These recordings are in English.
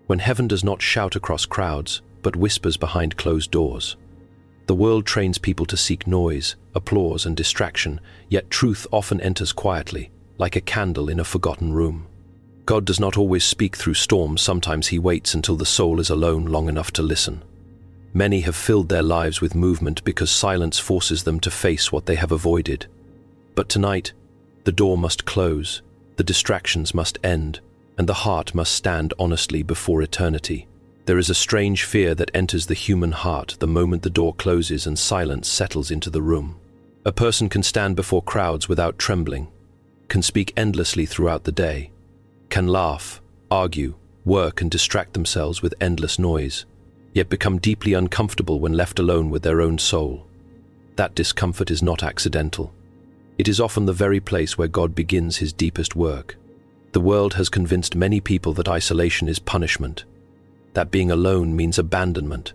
when heaven does not shout across crowds, but whispers behind closed doors. The world trains people to seek noise, applause, and distraction, yet truth often enters quietly, like a candle in a forgotten room. God does not always speak through storms. Sometimes he waits until the soul is alone long enough to listen. Many have filled their lives with movement because silence forces them to face what they have avoided. But tonight, the door must close, the distractions must end, and the heart must stand honestly before eternity. There is a strange fear that enters the human heart the moment the door closes and silence settles into the room. A person can stand before crowds without trembling, can speak endlessly throughout the day, can laugh, argue, work, and distract themselves with endless noise, yet become deeply uncomfortable when left alone with their own soul. That discomfort is not accidental. It is often the very place where God begins his deepest work. The world has convinced many people that isolation is punishment, that being alone means abandonment,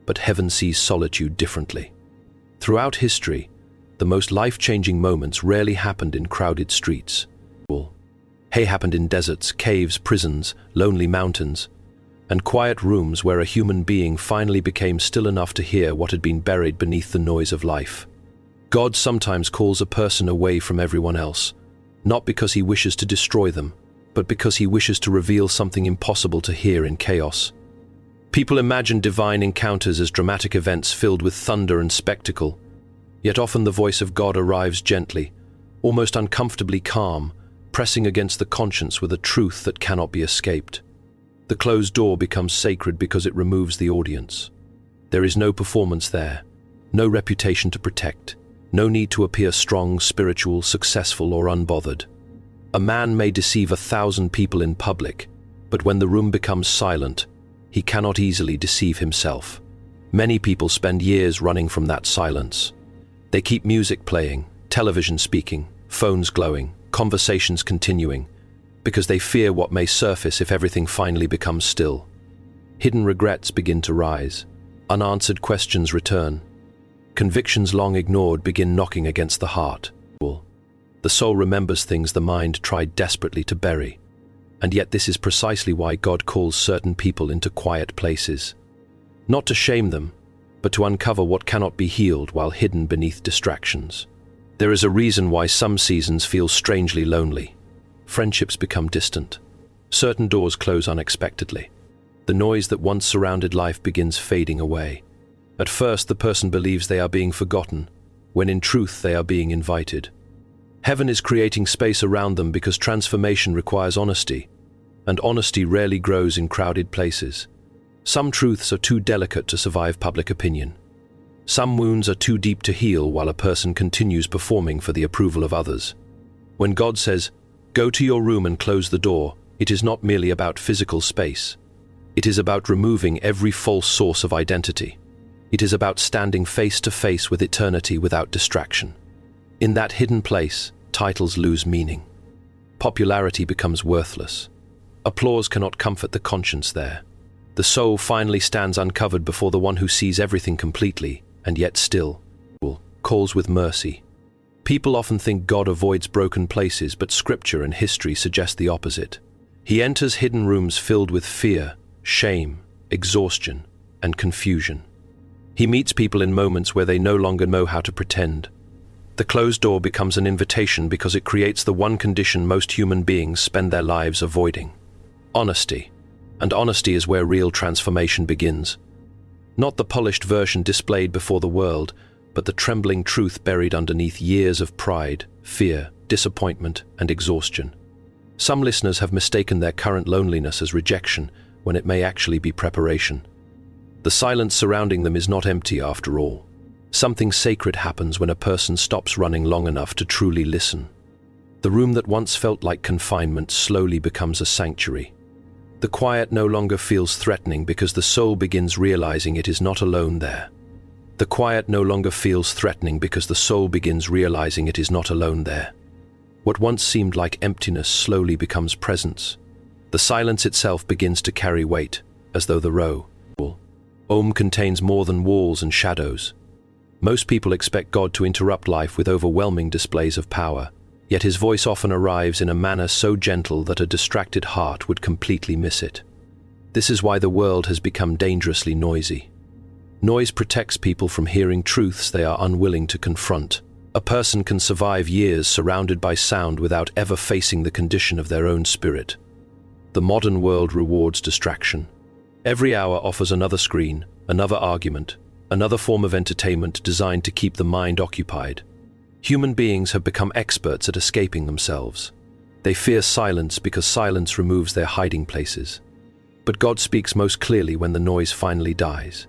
but heaven sees solitude differently. Throughout history, the most life-changing moments rarely happened in crowded streets. They happened in deserts, caves, prisons, lonely mountains, and quiet rooms where a human being finally became still enough to hear what had been buried beneath the noise of life. God sometimes calls a person away from everyone else, not because he wishes to destroy them, but because he wishes to reveal something impossible to hear in chaos. People imagine divine encounters as dramatic events filled with thunder and spectacle, yet often the voice of God arrives gently, almost uncomfortably calm, pressing against the conscience with a truth that cannot be escaped. The closed door becomes sacred because it removes the audience. There is no performance there, no reputation to protect, no need to appear strong, spiritual, successful, or unbothered. A man may deceive 1,000 people in public, but when the room becomes silent, he cannot easily deceive himself. Many people spend years running from that silence. They keep music playing, television speaking, phones glowing, conversations continuing, because they fear what may surface if everything finally becomes still. Hidden regrets begin to rise. Unanswered questions return. Convictions long ignored begin knocking against the heart. The soul remembers things the mind tried desperately to bury. And yet this is precisely why God calls certain people into quiet places. Not to shame them, but to uncover what cannot be healed while hidden beneath distractions. There is a reason why some seasons feel strangely lonely. Friendships become distant. Certain doors close unexpectedly. The noise that once surrounded life begins fading away. At first, the person believes they are being forgotten, when in truth they are being invited. Heaven is creating space around them because transformation requires honesty, and honesty rarely grows in crowded places. Some truths are too delicate to survive public opinion. Some wounds are too deep to heal while a person continues performing for the approval of others. When God says, "Go to your room and close the door," it is not merely about physical space. It is about removing every false source of identity. It is about standing face to face with eternity without distraction. In that hidden place, titles lose meaning. Popularity becomes worthless. Applause cannot comfort the conscience there. The soul finally stands uncovered before the one who sees everything completely, and yet still calls with mercy. People often think God avoids broken places, but scripture and history suggest the opposite. He enters hidden rooms filled with fear, shame, exhaustion, and confusion. He meets people in moments where they no longer know how to pretend. The closed door becomes an invitation because it creates the one condition most human beings spend their lives avoiding: honesty. And honesty is where real transformation begins. Not the polished version displayed before the world, but the trembling truth buried underneath years of pride, fear, disappointment, and exhaustion. Some listeners have mistaken their current loneliness as rejection, when it may actually be preparation. The silence surrounding them is not empty after all. Something sacred happens when a person stops running long enough to truly listen. The room that once felt like confinement slowly becomes a sanctuary. The quiet no longer feels threatening because the soul begins realizing it is not alone there. The quiet no longer feels threatening because the soul begins realizing it is not alone there. What once seemed like emptiness slowly becomes presence. The silence itself begins to carry weight, as though the Om contains more than walls and shadows. Most people expect God to interrupt life with overwhelming displays of power, yet his voice often arrives in a manner so gentle that a distracted heart would completely miss it. This is why the world has become dangerously noisy. Noise protects people from hearing truths they are unwilling to confront. A person can survive years surrounded by sound without ever facing the condition of their own spirit. The modern world rewards distraction. Every hour offers another screen, another argument, another form of entertainment designed to keep the mind occupied. Human beings have become experts at escaping themselves. They fear silence because silence removes their hiding places. But God speaks most clearly when the noise finally dies.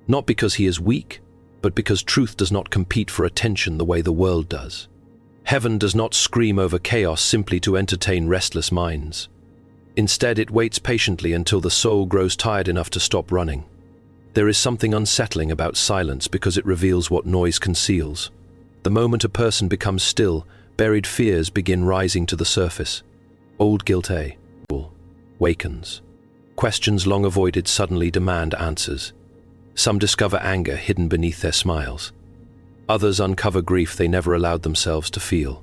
Not because he is weak, but because truth does not compete for attention the way the world does. Heaven does not scream over chaos simply to entertain restless minds. Instead, it waits patiently until the soul grows tired enough to stop running. There is something unsettling about silence because it reveals what noise conceals. The moment a person becomes still, buried fears begin rising to the surface. Old guilt wakens. Questions long avoided suddenly demand answers. Some discover anger hidden beneath their smiles. Others uncover grief they never allowed themselves to feel.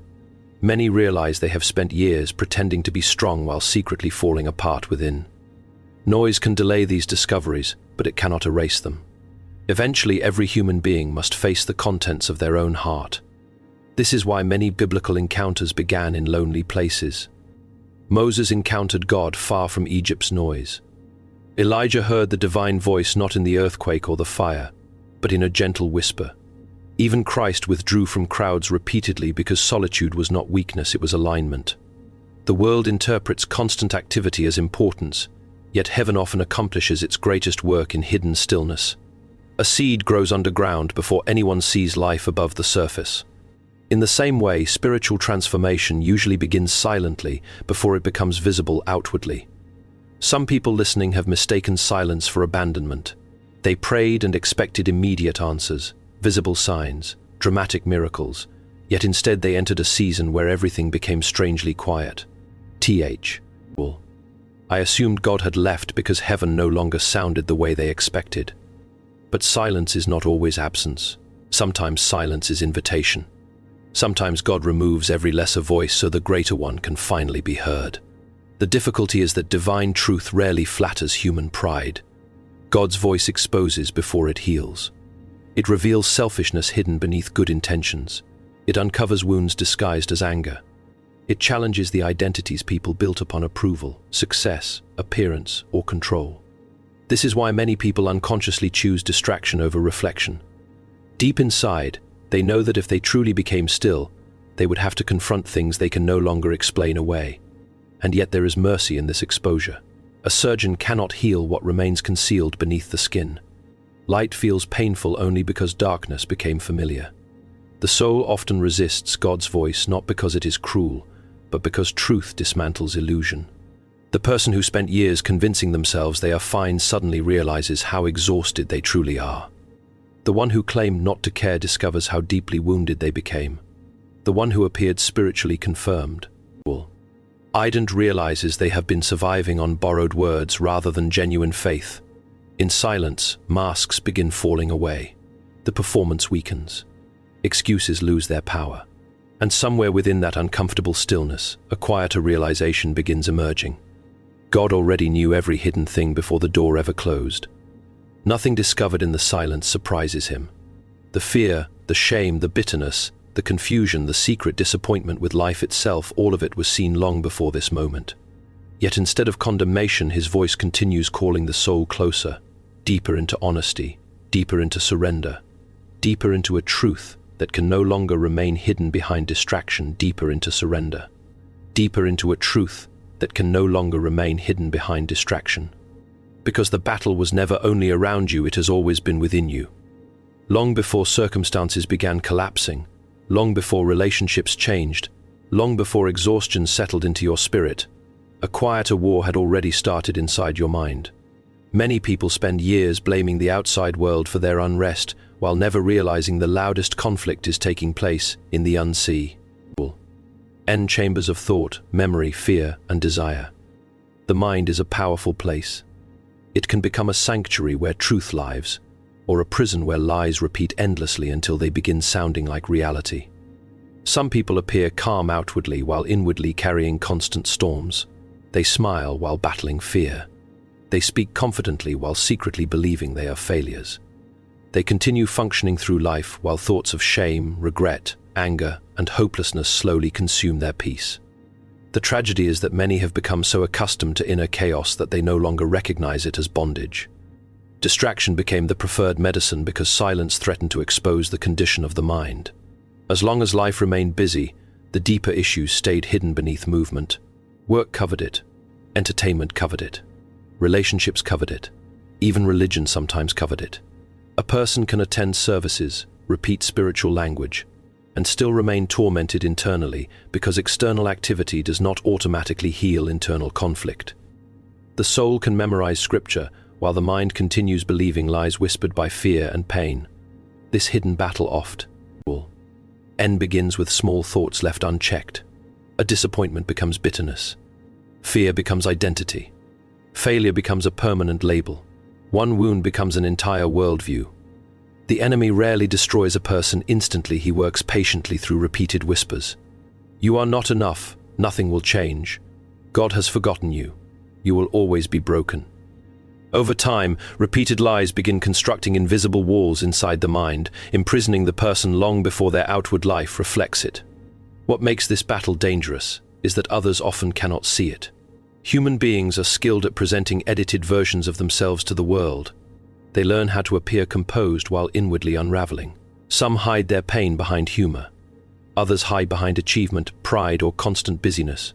Many realize they have spent years pretending to be strong while secretly falling apart within. Noise can delay these discoveries, but it cannot erase them. Eventually, every human being must face the contents of their own heart. This is why many biblical encounters began in lonely places. Moses encountered God far from Egypt's noise. Elijah heard the divine voice not in the earthquake or the fire, but in a gentle whisper. Even Christ withdrew from crowds repeatedly because solitude was not weakness, it was alignment. The world interprets constant activity as importance, yet heaven often accomplishes its greatest work in hidden stillness. A seed grows underground before anyone sees life above the surface. In the same way, spiritual transformation usually begins silently before it becomes visible outwardly. Some people listening have mistaken silence for abandonment. They prayed and expected immediate answers, visible signs, dramatic miracles, yet instead they entered a season where everything became strangely quiet. I assumed God had left because heaven no longer sounded the way they expected. But silence is not always absence. Sometimes silence is invitation. Sometimes God removes every lesser voice so the greater one can finally be heard. The difficulty is that divine truth rarely flatters human pride. God's voice exposes before it heals. It reveals selfishness hidden beneath good intentions. It uncovers wounds disguised as anger. It challenges the identities people built upon approval, success, appearance, or control. This is why many people unconsciously choose distraction over reflection. Deep inside, they know that if they truly became still, they would have to confront things they can no longer explain away. And yet there is mercy in this exposure. A surgeon cannot heal what remains concealed beneath the skin. Light feels painful only because darkness became familiar. The soul often resists God's voice not because it is cruel, but because truth dismantles illusion. The person who spent years convincing themselves they are fine suddenly realizes how exhausted they truly are. The one who claimed not to care discovers how deeply wounded they became. The one who appeared spiritually confirmed realizes they have been surviving on borrowed words rather than genuine faith. In silence, masks begin falling away. The performance weakens. Excuses lose their power. And somewhere within that uncomfortable stillness, a quieter realization begins emerging. God already knew every hidden thing before the door ever closed. Nothing discovered in the silence surprises him. The fear, the shame, the bitterness, the confusion, the secret disappointment with life itself, all of it was seen long before this moment. Yet instead of condemnation, his voice continues calling the soul closer, deeper into honesty, deeper into surrender, deeper into a truth that can no longer remain hidden behind distraction, deeper into surrender, deeper into a truth that can no longer remain hidden behind distraction. Because the battle was never only around you, it has always been within you. Long before circumstances began collapsing, long before relationships changed, long before exhaustion settled into your spirit, a quieter war had already started inside your mind. Many people spend years blaming the outside world for their unrest, while never realizing the loudest conflict is taking place in the unseen chambers of thought, memory, fear, and desire. The mind is a powerful place. It can become a sanctuary where truth lives, or a prison where lies repeat endlessly until they begin sounding like reality. Some people appear calm outwardly while inwardly carrying constant storms. They smile while battling fear. They speak confidently while secretly believing they are failures. They continue functioning through life while thoughts of shame, regret, anger, and hopelessness slowly consume their peace. The tragedy is that many have become so accustomed to inner chaos that they no longer recognize it as bondage. Distraction became the preferred medicine because silence threatened to expose the condition of the mind. As long as life remained busy, the deeper issues stayed hidden beneath movement. Work covered it. Entertainment covered it. Relationships covered it. Even religion sometimes covered it. A person can attend services, repeat spiritual language, and still remain tormented internally because external activity does not automatically heal internal conflict. The soul can memorize scripture while the mind continues believing lies whispered by fear and pain. This hidden battle oft end begins with small thoughts left unchecked. A disappointment becomes bitterness. Fear becomes identity. Failure becomes a permanent label. One wound becomes an entire worldview. The enemy rarely destroys a person instantly. He works patiently through repeated whispers. You are not enough. Nothing will change. God has forgotten you. You will always be broken. Over time, repeated lies begin constructing invisible walls inside the mind, imprisoning the person long before their outward life reflects it. What makes this battle dangerous is that others often cannot see it. Human beings are skilled at presenting edited versions of themselves to the world. They learn how to appear composed while inwardly unraveling. Some hide their pain behind humor. Others hide behind achievement, pride, or constant busyness.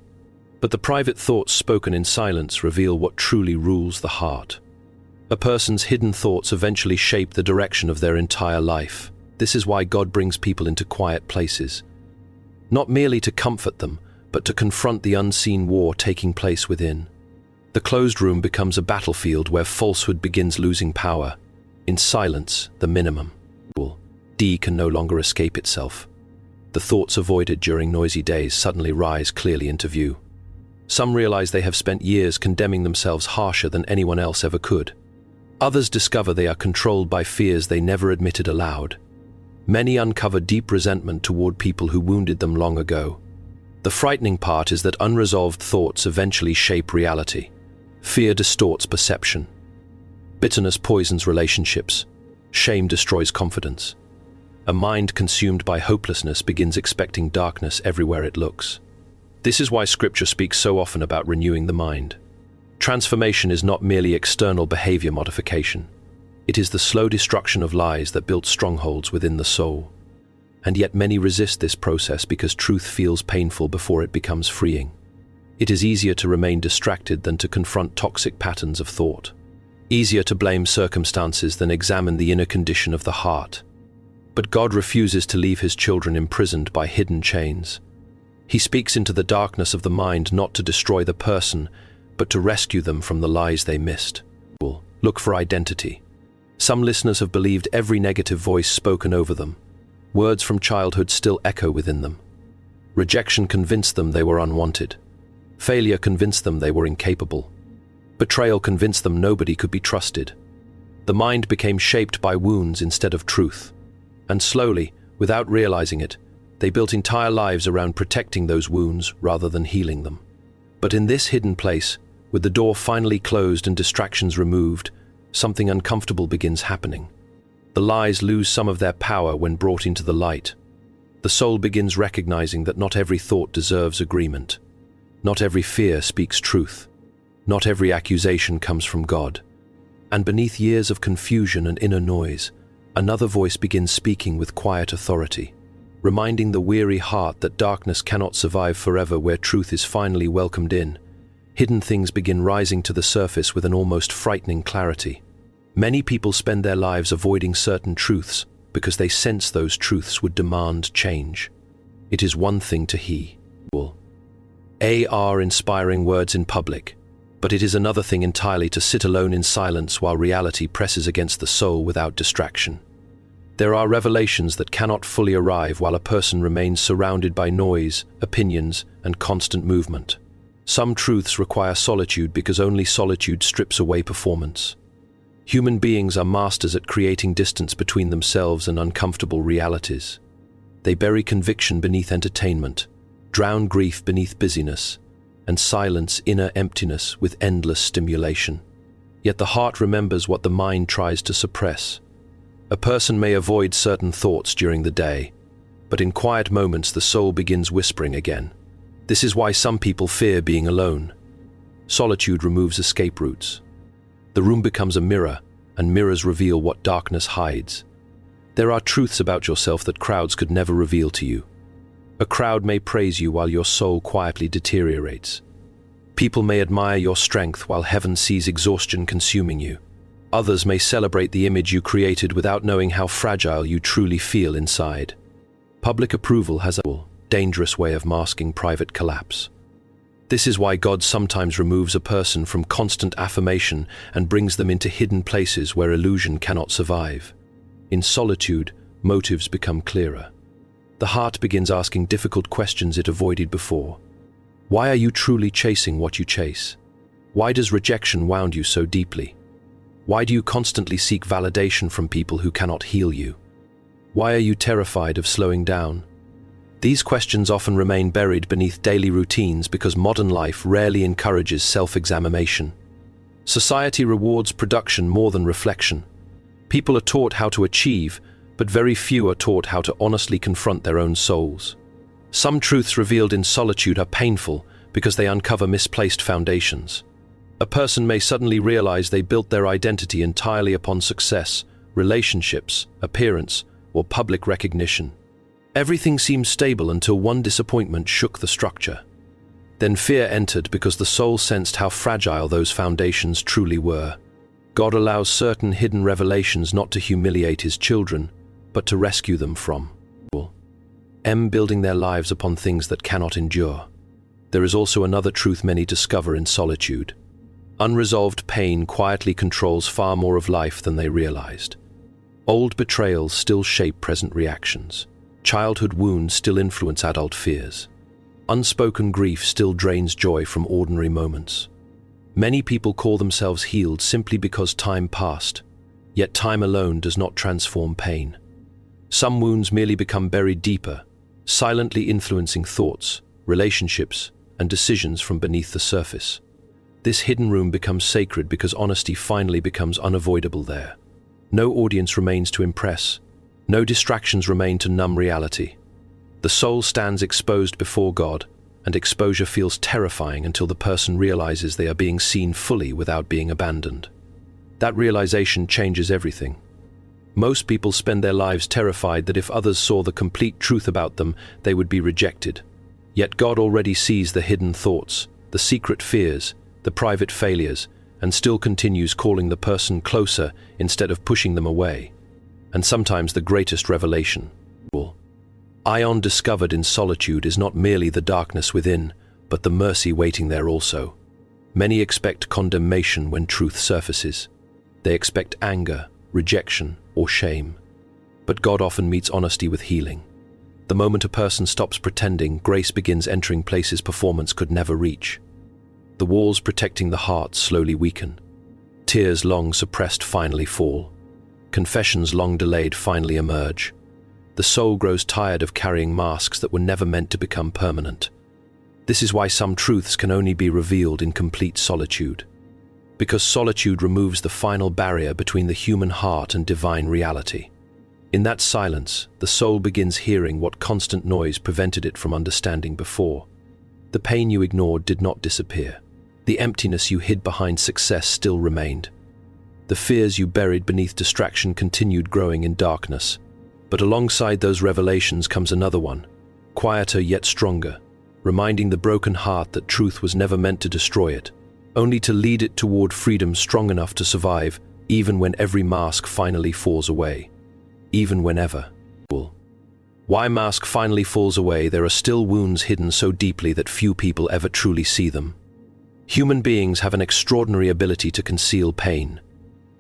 But the private thoughts spoken in silence reveal what truly rules the heart. A person's hidden thoughts eventually shape the direction of their entire life. This is why God brings people into quiet places. Not merely to comfort them, but to confront the unseen war taking place within. The closed room becomes a battlefield where falsehood begins losing power. In silence, the minimum. D can no longer escape itself. The thoughts avoided during noisy days suddenly rise clearly into view. Some realize they have spent years condemning themselves harsher than anyone else ever could. Others discover they are controlled by fears they never admitted aloud. Many uncover deep resentment toward people who wounded them long ago. The frightening part is that unresolved thoughts eventually shape reality. Fear distorts perception. Bitterness poisons relationships. Shame destroys confidence. A mind consumed by hopelessness begins expecting darkness everywhere it looks. This is why Scripture speaks so often about renewing the mind. Transformation is not merely external behavior modification. It is the slow destruction of lies that built strongholds within the soul. And yet many resist this process because truth feels painful before it becomes freeing. It is easier to remain distracted than to confront toxic patterns of thought. Easier to blame circumstances than examine the inner condition of the heart. But God refuses to leave his children imprisoned by hidden chains. He speaks into the darkness of the mind not to destroy the person, but to rescue them from the lies they missed. Look for identity. Some listeners have believed every negative voice spoken over them. Words from childhood still echo within them. Rejection convinced them they were unwanted. Failure convinced them they were incapable. Betrayal convinced them nobody could be trusted. The mind became shaped by wounds instead of truth. And slowly, without realizing it, they built entire lives around protecting those wounds rather than healing them. But in this hidden place, with the door finally closed and distractions removed, something uncomfortable begins happening. The lies lose some of their power when brought into the light. The soul begins recognizing that not every thought deserves agreement. Not every fear speaks truth. Not every accusation comes from God. And beneath years of confusion and inner noise, another voice begins speaking with quiet authority, reminding the weary heart that darkness cannot survive forever where truth is finally welcomed in. Hidden things begin rising to the surface with an almost frightening clarity. Many people spend their lives avoiding certain truths because they sense those truths would demand change. It is one thing to hear inspiring words in public, but it is another thing entirely to sit alone in silence while reality presses against the soul without distraction. There are revelations that cannot fully arrive while a person remains surrounded by noise, opinions, and constant movement. Some truths require solitude because only solitude strips away performance. Human beings are masters at creating distance between themselves and uncomfortable realities. They bury conviction beneath entertainment, drown grief beneath busyness, and silence inner emptiness with endless stimulation. yet the heart remembers what the mind tries to suppress. A person may avoid certain thoughts during the day, but in quiet moments the soul begins whispering again. This is why some people fear being alone. Solitude removes escape routes. The room becomes a mirror, and mirrors reveal what darkness hides. There are truths about yourself that crowds could never reveal to you. A crowd may praise you while your soul quietly deteriorates. People may admire your strength while heaven sees exhaustion consuming you. Others may celebrate the image you created without knowing how fragile you truly feel inside. Public approval has a dangerous way of masking private collapse. This is why God sometimes removes a person from constant affirmation and brings them into hidden places where illusion cannot survive. In solitude, motives become clearer. The heart begins asking difficult questions it avoided before. Why are you truly chasing what you chase? Why does rejection wound you so deeply? Why do you constantly seek validation from people who cannot heal you? Why are you terrified of slowing down? These questions often remain buried beneath daily routines because modern life rarely encourages self-examination. Society rewards production more than reflection. People are taught how to achieve, but very few are taught how to honestly confront their own souls. Some truths revealed in solitude are painful because they uncover misplaced foundations. A person may suddenly realize they built their identity entirely upon success, relationships, appearance, or public recognition. Everything seemed stable until one disappointment shook the structure. Then fear entered because the soul sensed how fragile those foundations truly were. God allows certain hidden revelations not to humiliate his children, but to rescue them from building their lives upon things that cannot endure. There is also another truth many discover in solitude. Unresolved pain quietly controls far more of life than they realized. Old betrayals still shape present reactions. Childhood wounds still influence adult fears. Unspoken grief still drains joy from ordinary moments. Many people call themselves healed simply because time passed, yet time alone does not transform pain. Some wounds merely become buried deeper, silently influencing thoughts, relationships, and decisions from beneath the surface. This hidden room becomes sacred because honesty finally becomes unavoidable there. No audience remains to impress. No distractions remain to numb reality. The soul stands exposed before God, and exposure feels terrifying until the person realizes they are being seen fully without being abandoned. That realization changes everything. Most people spend their lives terrified that if others saw the complete truth about them, they would be rejected. Yet God already sees the hidden thoughts, the secret fears, the private failures, and still continues calling the person closer instead of pushing them away. And sometimes the greatest revelation. Ion discovered in solitude is not merely the darkness within, but the mercy waiting there also. Many expect condemnation when truth surfaces. They expect anger, rejection, or shame. But God often meets honesty with healing. The moment a person stops pretending, grace begins entering places performance could never reach. The walls protecting the heart slowly weaken. Tears long suppressed finally fall. Confessions long delayed finally emerge. The soul grows tired of carrying masks that were never meant to become permanent. This is why some truths can only be revealed in complete solitude. Because solitude removes the final barrier between the human heart and divine reality. In that silence, the soul begins hearing what constant noise prevented it from understanding before. The pain you ignored did not disappear. The emptiness you hid behind success still remained. The fears you buried beneath distraction continued growing in darkness. But alongside those revelations comes another one, quieter yet stronger, reminding the broken heart that truth was never meant to destroy it, only to lead it toward freedom strong enough to survive, even when every mask finally falls away. Even whenever. Why mask finally falls away, there are still wounds hidden so deeply that few people ever truly see them. Human beings have an extraordinary ability to conceal pain.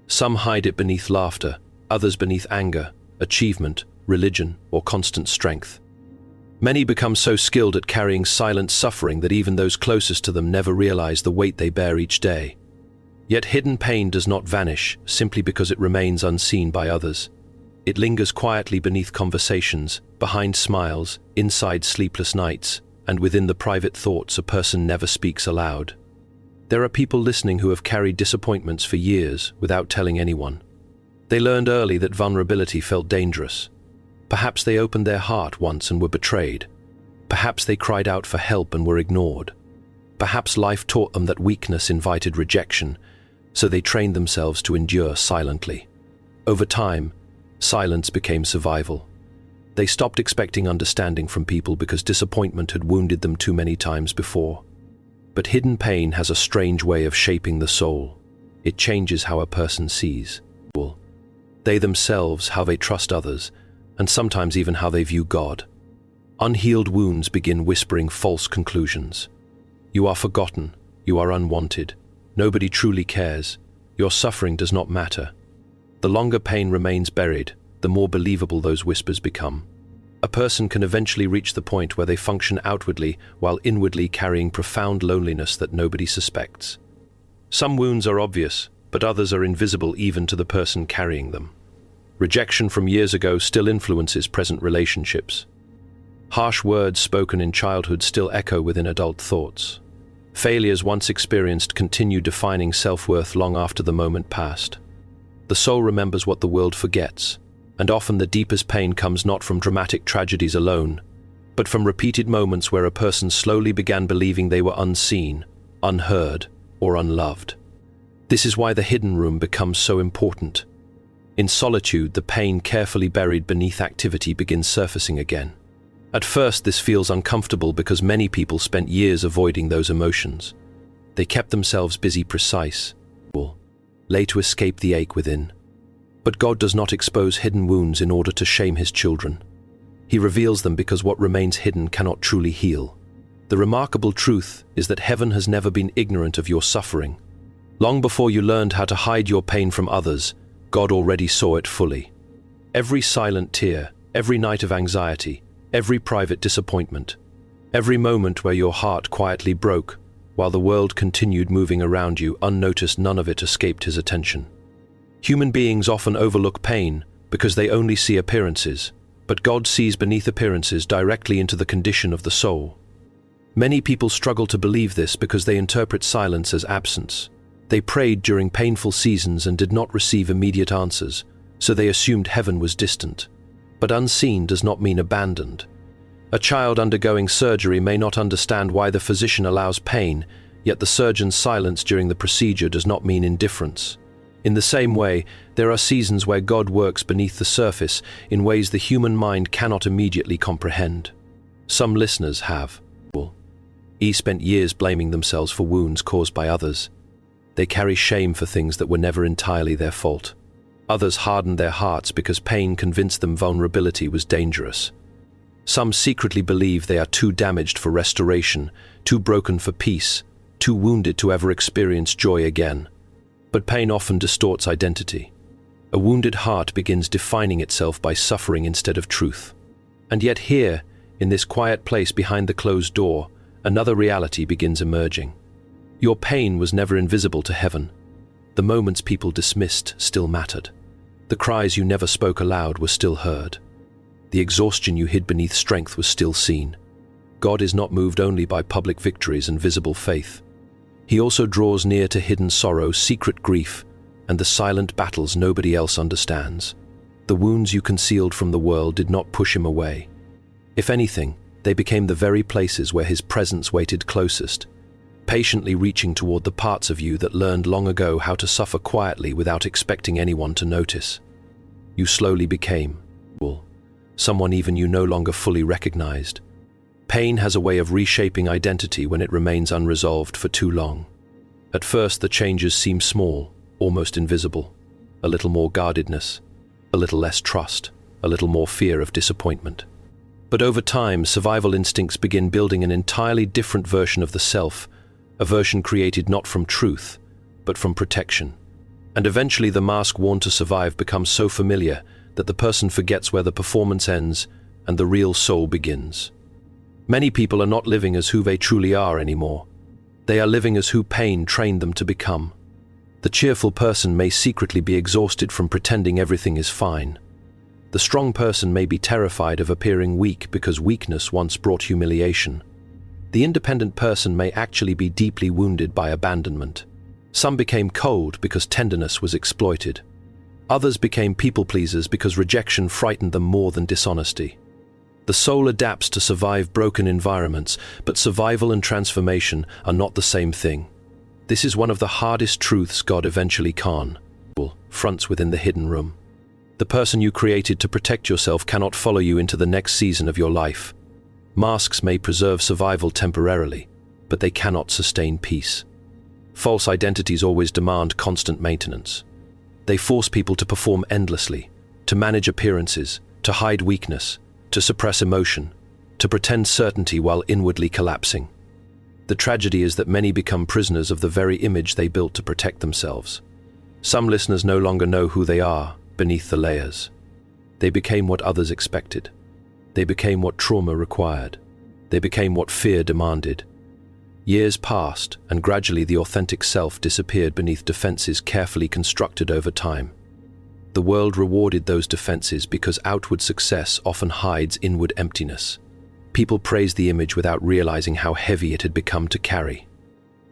Some hide it beneath laughter, others beneath anger, achievement, religion, or constant strength. Many become so skilled at carrying silent suffering that even those closest to them never realize the weight they bear each day. Yet hidden pain does not vanish simply because it remains unseen by others. It lingers quietly beneath conversations, behind smiles, inside sleepless nights, and within the private thoughts a person never speaks aloud. There are people listening who have carried disappointments for years without telling anyone. They learned early that vulnerability felt dangerous. Perhaps they opened their heart once and were betrayed. Perhaps they cried out for help and were ignored. Perhaps life taught them that weakness invited rejection, so they trained themselves to endure silently. Over time, silence became survival. They stopped expecting understanding from people because disappointment had wounded them too many times before. But hidden pain has a strange way of shaping the soul. It changes how a person sees. They themselves, how they trust others, and sometimes even how they view God. Unhealed wounds begin whispering false conclusions. You are forgotten. You are unwanted. Nobody truly cares. Your suffering does not matter. The longer pain remains buried, the more believable those whispers become. A person can eventually reach the point where they function outwardly while inwardly carrying profound loneliness that nobody suspects. Some wounds are obvious, but others are invisible even to the person carrying them. Rejection from years ago still influences present relationships. Harsh words spoken in childhood still echo within adult thoughts. Failures once experienced continue defining self-worth long after the moment passed. The soul remembers what the world forgets, and often the deepest pain comes not from dramatic tragedies alone, but from repeated moments where a person slowly began believing they were unseen, unheard, or unloved. This is why the hidden room becomes so important. In solitude, the pain carefully buried beneath activity begins surfacing again. At first, this feels uncomfortable because many people spent years avoiding those emotions. They kept themselves busy lay to escape the ache within. But God does not expose hidden wounds in order to shame his children. He reveals them because what remains hidden cannot truly heal. The remarkable truth is that heaven has never been ignorant of your suffering. Long before you learned how to hide your pain from others, God already saw it fully. Every silent tear, every night of anxiety, every private disappointment, every moment where your heart quietly broke, while the world continued moving around you unnoticed, none of it escaped his attention. Human beings often overlook pain because they only see appearances, but God sees beneath appearances directly into the condition of the soul. Many people struggle to believe this because they interpret silence as absence. They prayed during painful seasons and did not receive immediate answers, so they assumed heaven was distant. But unseen does not mean abandoned. A child undergoing surgery may not understand why the physician allows pain, yet the surgeon's silence during the procedure does not mean indifference. In the same way, there are seasons where God works beneath the surface in ways the human mind cannot immediately comprehend. Some listeners have spent years blaming themselves for wounds caused by others. They carry shame for things that were never entirely their fault. Others hardened their hearts because pain convinced them vulnerability was dangerous. Some secretly believe they are too damaged for restoration, too broken for peace, too wounded to ever experience joy again. But pain often distorts identity. A wounded heart begins defining itself by suffering instead of truth. And yet here, in this quiet place behind the closed door, another reality begins emerging. Your pain was never invisible to heaven. The moments people dismissed still mattered. The cries you never spoke aloud were still heard. The exhaustion you hid beneath strength was still seen. God is not moved only by public victories and visible faith. He also draws near to hidden sorrow, secret grief, and the silent battles nobody else understands. The wounds you concealed from the world did not push him away. If anything, they became the very places where his presence waited closest, patiently reaching toward the parts of you that learned long ago how to suffer quietly without expecting anyone to notice. You slowly became someone even you no longer fully recognized. Pain has a way of reshaping identity when it remains unresolved for too long. At first, the changes seem small, almost invisible. A little more guardedness, a little less trust, a little more fear of disappointment. But over time, survival instincts begin building an entirely different version of the self, a version created not from truth, but from protection. And eventually the mask worn to survive becomes so familiar that the person forgets where the performance ends and the real soul begins. Many people are not living as who they truly are anymore. They are living as who pain trained them to become. The cheerful person may secretly be exhausted from pretending everything is fine. The strong person may be terrified of appearing weak because weakness once brought humiliation. The independent person may actually be deeply wounded by abandonment. Some became cold because tenderness was exploited. Others became people-pleasers because rejection frightened them more than dishonesty. The soul adapts to survive broken environments, but survival and transformation are not the same thing. This is one of the hardest truths God eventually fronts within the hidden room. The person you created to protect yourself cannot follow you into the next season of your life. Masks may preserve survival temporarily, but they cannot sustain peace. False identities always demand constant maintenance. They force people to perform endlessly, to manage appearances, to hide weakness, to suppress emotion, to pretend certainty while inwardly collapsing. The tragedy is that many become prisoners of the very image they built to protect themselves. Some listeners no longer know who they are beneath the layers. They became what others expected. They became what trauma required. They became what fear demanded. Years passed, and gradually the authentic self disappeared beneath defenses carefully constructed over time. The world rewarded those defenses because outward success often hides inward emptiness. People praise the image without realizing how heavy it had become to carry.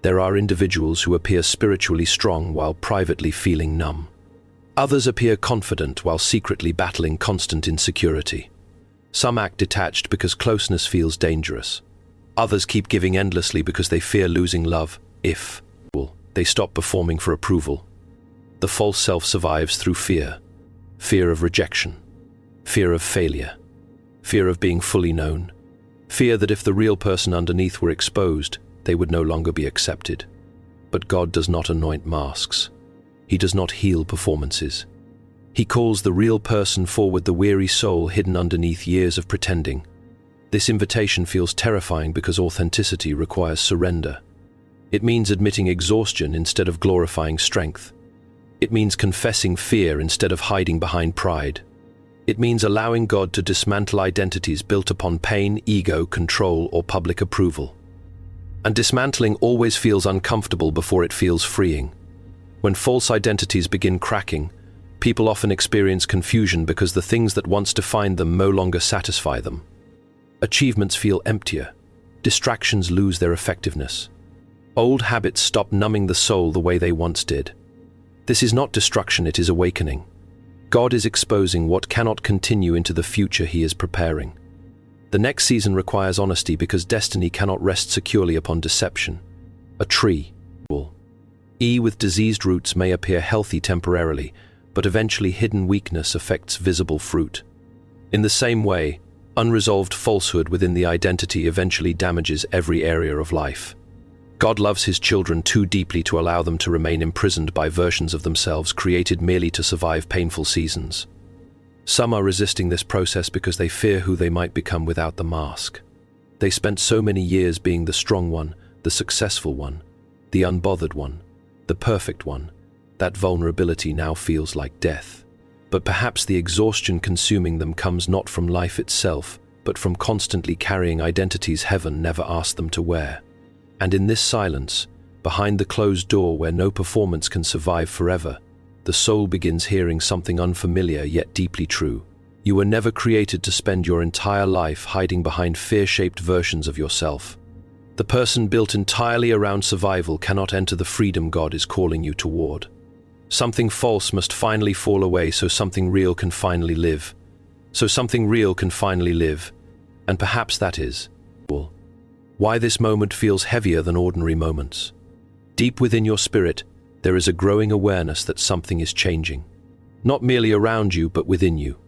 There are individuals who appear spiritually strong while privately feeling numb. Others appear confident while secretly battling constant insecurity. Some act detached because closeness feels dangerous. Others keep giving endlessly because they fear losing love if they stop performing for approval. The false self survives through fear. Fear of rejection. Fear of failure. Fear of being fully known. Fear that if the real person underneath were exposed, they would no longer be accepted. But God does not anoint masks. He does not heal performances. He calls the real person forward, the weary soul hidden underneath years of pretending. This invitation feels terrifying because authenticity requires surrender. It means admitting exhaustion instead of glorifying strength. It means confessing fear instead of hiding behind pride. It means allowing God to dismantle identities built upon pain, ego, control, or public approval. And dismantling always feels uncomfortable before it feels freeing. When false identities begin cracking, people often experience confusion because the things that once defined them no longer satisfy them. Achievements feel emptier. Distractions lose their effectiveness. Old habits stop numbing the soul the way they once did. This is not destruction, it is awakening. God is exposing what cannot continue into the future He is preparing. The next season requires honesty because destiny cannot rest securely upon deception. A tree with diseased roots may appear healthy temporarily, but eventually hidden weakness affects visible fruit. In the same way, unresolved falsehood within the identity eventually damages every area of life. God loves His children too deeply to allow them to remain imprisoned by versions of themselves created merely to survive painful seasons. Some are resisting this process because they fear who they might become without the mask. They spent so many years being the strong one, the successful one, the unbothered one, the perfect one, that vulnerability now feels like death. But perhaps the exhaustion consuming them comes not from life itself, but from constantly carrying identities heaven never asked them to wear. And in this silence, behind the closed door where no performance can survive forever, the soul begins hearing something unfamiliar yet deeply true. You were never created to spend your entire life hiding behind fear-shaped versions of yourself. The person built entirely around survival cannot enter the freedom God is calling you toward. Something false must finally fall away so something real can finally live. So something real can finally live. And perhaps that is why this moment feels heavier than ordinary moments. Deep within your spirit, there is a growing awareness that something is changing. Not merely around you, but within you.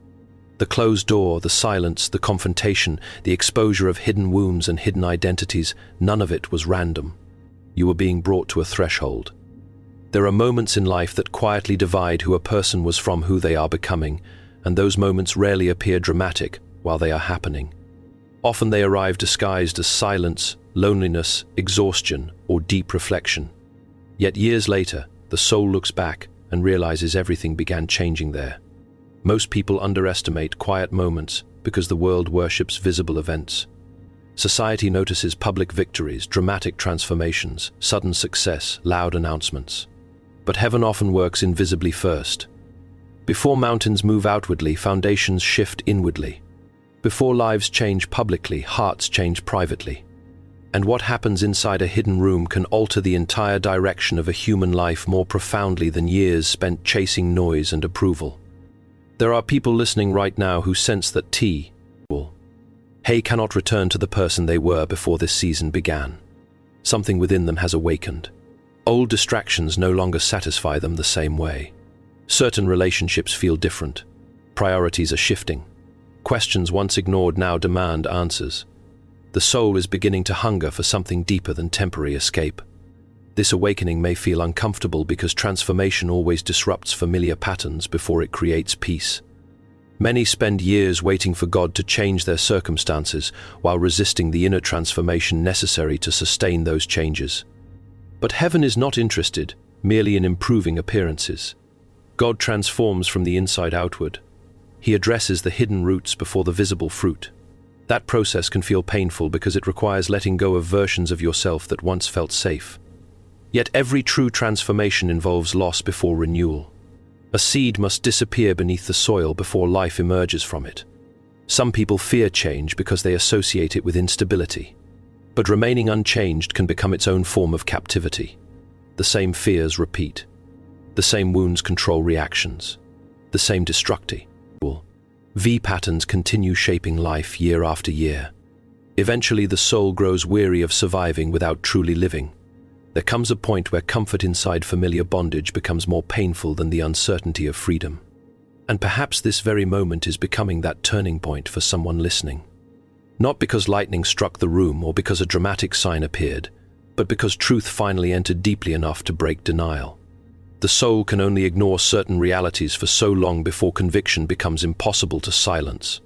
The closed door, the silence, the confrontation, the exposure of hidden wounds and hidden identities, none of it was random. You were being brought to a threshold. There are moments in life that quietly divide who a person was from who they are becoming, and those moments rarely appear dramatic while they are happening. Often they arrive disguised as silence, loneliness, exhaustion, or deep reflection. Yet years later, the soul looks back and realizes everything began changing there. Most people underestimate quiet moments because the world worships visible events. Society notices public victories, dramatic transformations, sudden success, loud announcements. But heaven often works invisibly first. Before mountains move outwardly, foundations shift inwardly. Before lives change publicly, hearts change privately. And what happens inside a hidden room can alter the entire direction of a human life more profoundly than years spent chasing noise and approval. There are people listening right now who sense that Hay cannot return to the person they were before this season began. Something within them has awakened. Old distractions no longer satisfy them the same way. Certain relationships feel different. Priorities are shifting. Questions once ignored now demand answers. The soul is beginning to hunger for something deeper than temporary escape. This awakening may feel uncomfortable because transformation always disrupts familiar patterns before it creates peace. Many spend years waiting for God to change their circumstances while resisting the inner transformation necessary to sustain those changes. But heaven is not interested merely in improving appearances. God transforms from the inside outward. He addresses the hidden roots before the visible fruit. That process can feel painful because it requires letting go of versions of yourself that once felt safe. Yet every true transformation involves loss before renewal. A seed must disappear beneath the soil before life emerges from it. Some people fear change because they associate it with instability. But remaining unchanged can become its own form of captivity. The same fears repeat. The same wounds control reactions. The same destructive V patterns continue shaping life year after year. Eventually the soul grows weary of surviving without truly living. There comes a point where comfort inside familiar bondage becomes more painful than the uncertainty of freedom. And perhaps this very moment is becoming that turning point for someone listening. Not because lightning struck the room or because a dramatic sign appeared, but because truth finally entered deeply enough to break denial. The soul can only ignore certain realities for so long before conviction becomes impossible to silence.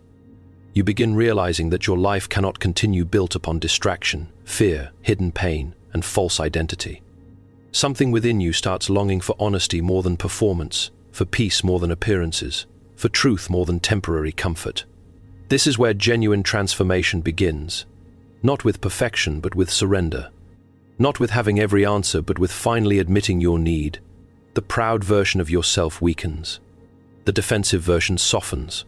You begin realizing that your life cannot continue built upon distraction, fear, hidden pain, and false identity. Something within you starts longing for honesty more than performance, for peace more than appearances, for truth more than temporary comfort. This is where genuine transformation begins, not with perfection but with surrender, not with having every answer but with finally admitting your need. The proud version of yourself weakens. The defensive version softens.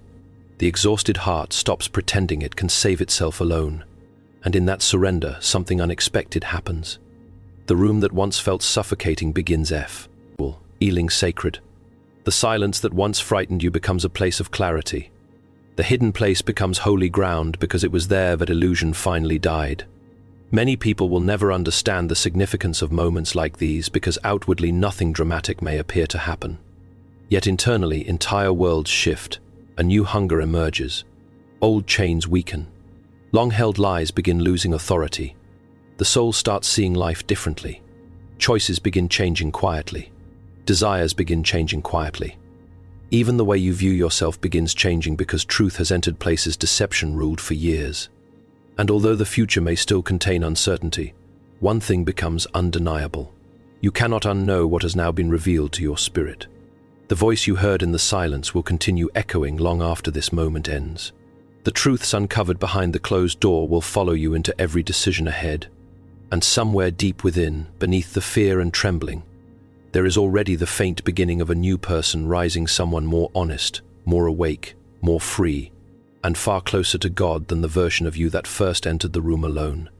The exhausted heart stops pretending it can save itself alone. And in that surrender, something unexpected happens. The room that once felt suffocating begins feeling sacred. The silence that once frightened you becomes a place of clarity. The hidden place becomes holy ground because it was there that illusion finally died. Many people will never understand the significance of moments like these because outwardly nothing dramatic may appear to happen. Yet internally, entire worlds shift. A new hunger emerges. Old chains weaken. Long-held lies begin losing authority. The soul starts seeing life differently. Choices begin changing quietly. Desires begin changing quietly. Even the way you view yourself begins changing because truth has entered places deception ruled for years. And although the future may still contain uncertainty, one thing becomes undeniable. You cannot unknow what has now been revealed to your spirit. The voice you heard in the silence will continue echoing long after this moment ends. The truths uncovered behind the closed door will follow you into every decision ahead. And somewhere deep within, beneath the fear and trembling, there is already the faint beginning of a new person rising, someone more honest, more awake, more free, and far closer to God than the version of you that first entered the room alone.